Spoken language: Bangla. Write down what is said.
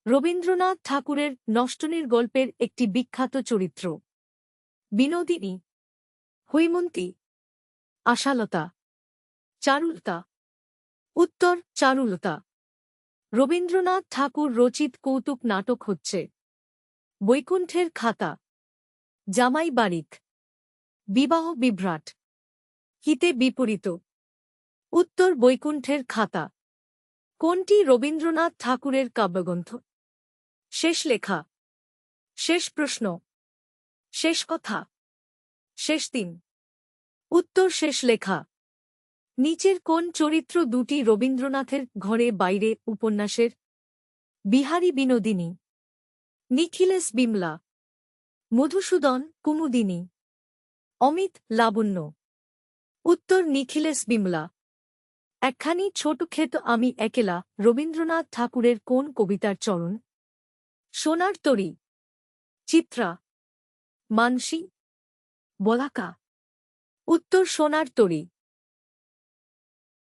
রবীন্দ্রনাথ ঠাকুরের নষ্টনীর গল্পের একটি বিখ্যাত চরিত্র। বিনোদিনী, হৈমন্তী, আশালতা, চারুলতা। উত্তর চারুলতা। রবীন্দ্রনাথ ঠাকুর রচিত কৌতুক নাটক হচ্ছে বৈকুণ্ঠের খাতা, জামাই বারিক, বিবাহ বিভ্রাট। হিতে বিপরীত। উত্তর বৈকুণ্ঠের খাতা। কোনটি রবীন্দ্রনাথ ঠাকুরের কাব্যগ্রন্থ? শেষ লেখা, শেষ প্রশ্ন, শেষ কথা, শেষ দিন। উত্তর শেষ লেখা। নিচের কোন চরিত্র দুটি রবীন্দ্রনাথের ঘরে বাইরে উপন্যাসের? বিহারী বিনোদিনী, নিখিলেশ বিমলা, মধুসূদন কুমুদিনী, অমিত লাবণ্য। উত্তর নিখিলেশ বিমলা। একখানি ছোট ক্ষেত আমি একেলা রবীন্দ্রনাথ ঠাকুরের কোন কবিতার চরণ? সোনার তরী, চিত্রা, মানসী, বলাকা। উত্তর সোনার তরী।